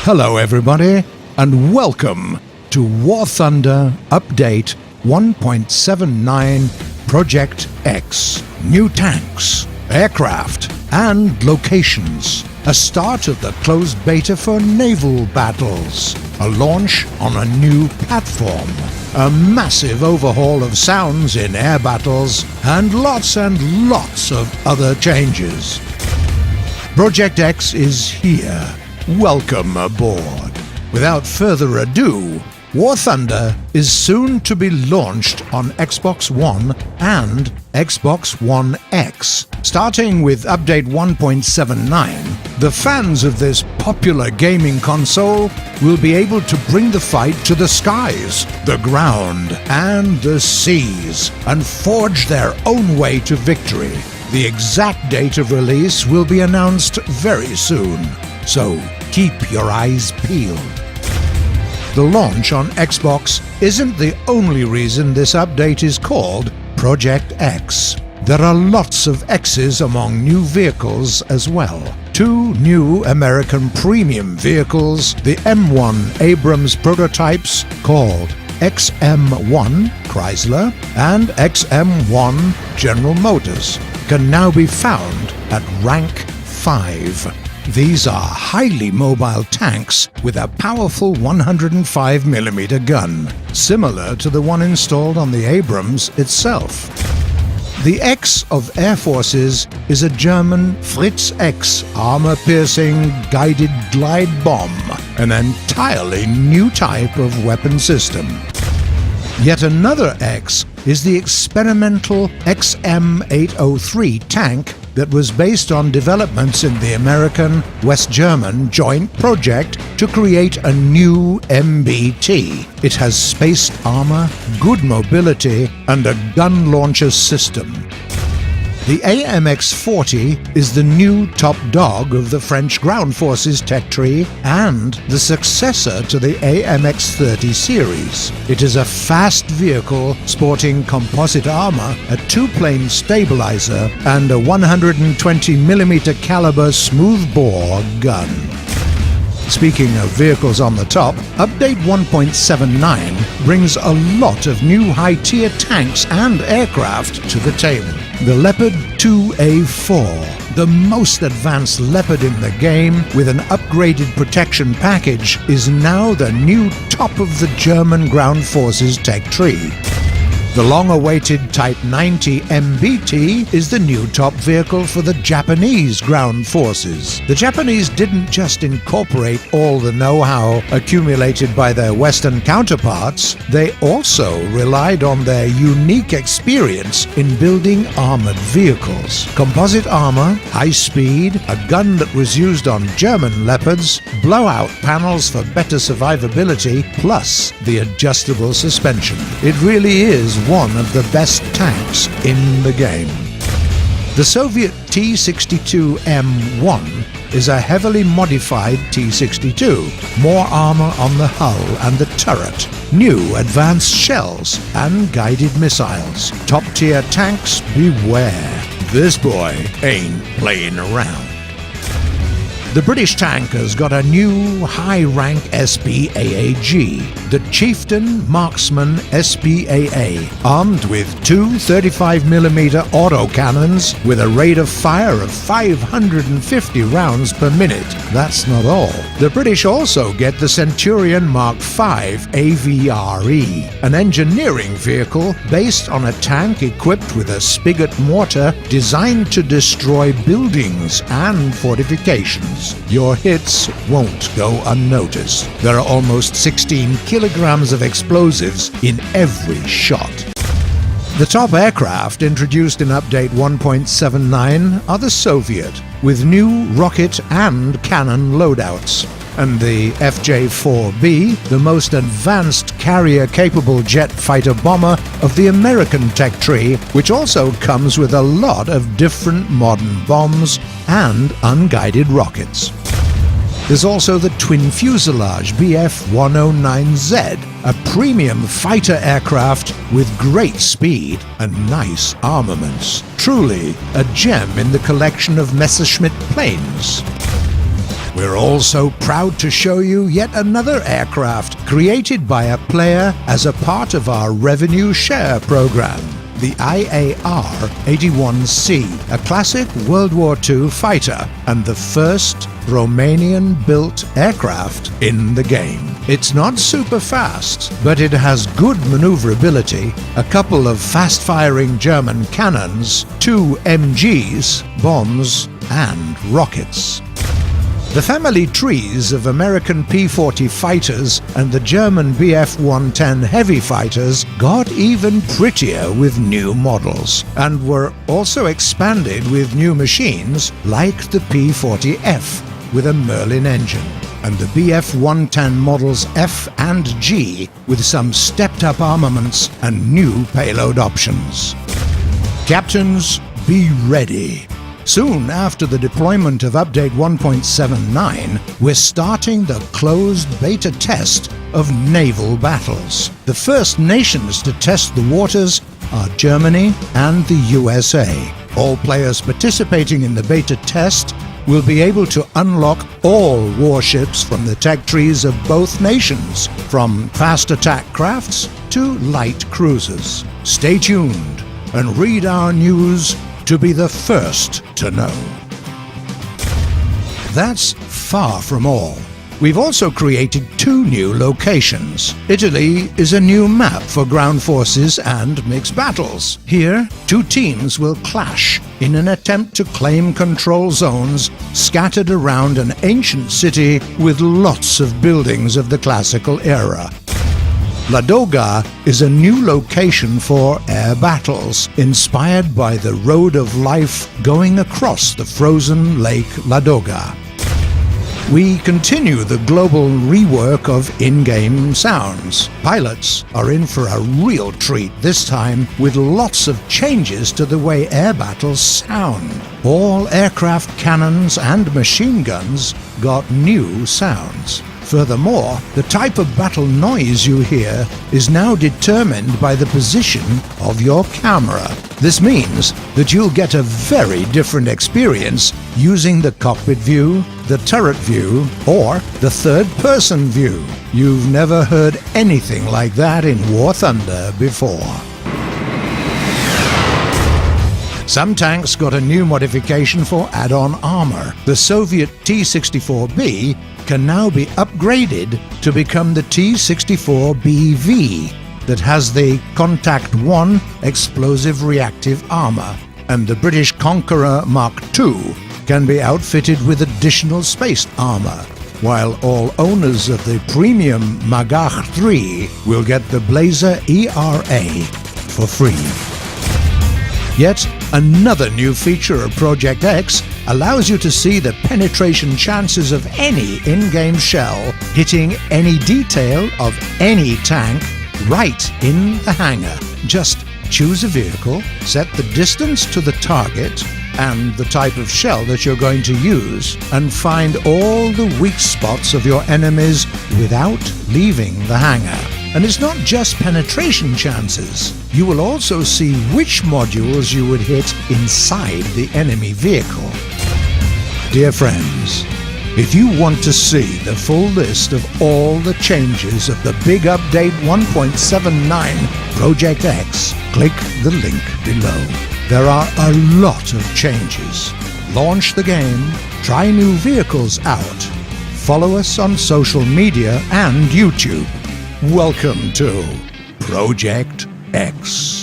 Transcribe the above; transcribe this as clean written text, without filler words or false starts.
Hello everybody, and welcome to War Thunder Update 1.79 Project X. New tanks, aircraft, and locations. A start of the closed beta for naval battles. A launch on a new platform. A massive overhaul of sounds in air battles, and lots of other changes. Project X is here. Welcome aboard. Without further ado, War Thunder is soon to be launched on Xbox One and Xbox One X. Starting with Update 1.79, the fans of this popular gaming console will be able to bring the fight to the skies, the ground, and the seas, and forge their own way to victory. The exact date of release will be announced very soon, so keep your eyes peeled. The launch on Xbox isn't the only reason this update is called Project X. There are lots of X's among new vehicles as well. Two new American premium vehicles, the M1 Abrams prototypes called XM1 Chrysler and XM1 General Motors, can now be found at Rank 5. These are highly mobile tanks with a powerful 105mm gun, similar to the one installed on the Abrams itself. The X of Air Forces is a German Fritz X armor-piercing guided glide bomb, an entirely new type of weapon system. Yet another X is the experimental XM803 tank that was based on developments in the American-West German joint project to create a new MBT. It has spaced armor, good mobility, and a gun launcher system. The AMX-40 is the new top dog of the French Ground Forces tech tree and the successor to the AMX-30 series. It is a fast vehicle sporting composite armor, a two-plane stabilizer, and a 120mm caliber smoothbore gun. Speaking of vehicles on the top, Update 1.79 brings a lot of new high-tier tanks and aircraft to the table. The Leopard 2A4, the most advanced Leopard in the game with an upgraded protection package, is now the new top of the German Ground Forces tech tree. The long-awaited Type 90 MBT is the new top vehicle for the Japanese ground forces. The Japanese didn't just incorporate all the know-how accumulated by their Western counterparts, they also relied on their unique experience in building armored vehicles. Composite armor, high speed, a gun that was used on German Leopards, blowout panels for better survivability, plus the adjustable suspension. It really is one of the best tanks in the game. The Soviet T-62M1 is a heavily modified T-62. More armor on the hull and the turret, new advanced shells, and guided missiles. Top-tier tanks, beware. This boy ain't playing around. The British tank has got a new high-rank SPAAG, the Chieftain Marksman SPAA, armed with two 35mm autocannons with a rate of fire of 550 rounds per minute. That's not all. The British also get the Centurion Mark V AVRE, an engineering vehicle based on a tank equipped with a spigot mortar designed to destroy buildings and fortifications. Your hits won't go unnoticed. There are almost 16 kilograms of explosives in every shot. The top aircraft introduced in Update 1.79 are the Soviet, with new rocket and cannon loadouts, and the FJ-4B, the most advanced carrier-capable jet fighter-bomber of the American tech tree, which also comes with a lot of different modern bombs and unguided rockets. There's also the twin-fuselage Bf-109Z, a premium fighter aircraft with great speed and nice armaments. Truly a gem in the collection of Messerschmitt planes. We're also proud to show you yet another aircraft created by a player as a part of our revenue share program. The IAR-81C, a classic World War II fighter and the first Romanian-built aircraft in the game. It's not super fast, but it has good maneuverability, a couple of fast-firing German cannons, 2 MGs, bombs, and rockets. The family trees of American P-40 fighters and the German Bf-110 heavy fighters got even prettier with new models, and were also expanded with new machines like the P-40F with a Merlin engine, and the Bf-110 models F and G with some stepped-up armaments and new payload options. Captains, be ready! Soon after the deployment of Update 1.79, we're starting the closed beta test of naval battles. The first nations to test the waters are Germany and the USA. All players participating in the beta test will be able to unlock all warships from the tech trees of both nations, from fast attack crafts to light cruisers. Stay tuned and read our news to be the first to know. That's far from all. We've also created 2 new locations. Italy is a new map for ground forces and mixed battles. Here, 2 teams will clash in an attempt to claim control zones scattered around an ancient city with lots of buildings of the classical era. Ladoga is a new location for air battles, inspired by the road of life going across the frozen Lake Ladoga. We continue the global rework of in-game sounds. Pilots are in for a real treat this time, with lots of changes to the way air battles sound. All aircraft cannons and machine guns got new sounds. Furthermore, the type of battle noise you hear is now determined by the position of your camera. This means that you'll get a very different experience using the cockpit view, the turret view, or the third-person view. You've never heard anything like that in War Thunder before. Some tanks got a new modification for add-on armor. The Soviet T-64B can now be upgraded to become the T-64BV that has the Contact 1 explosive reactive armor, and the British Conqueror Mark II can be outfitted with additional space armor, while all owners of the premium Magach 3 will get the Blazer ERA for free. Yet another new feature of Project X allows you to see the penetration chances of any in-game shell hitting any detail of any tank right in the hangar. Just choose a vehicle, set the distance to the target and the type of shell that you're going to use, and find all the weak spots of your enemies without leaving the hangar. And it's not just penetration chances. You will also see which modules you would hit inside the enemy vehicle. Dear friends, if you want to see the full list of all the changes of the big update 1.79 Project X, click the link below. There are a lot of changes. Launch the game, try new vehicles out, follow us on social media and YouTube. Welcome to Project X.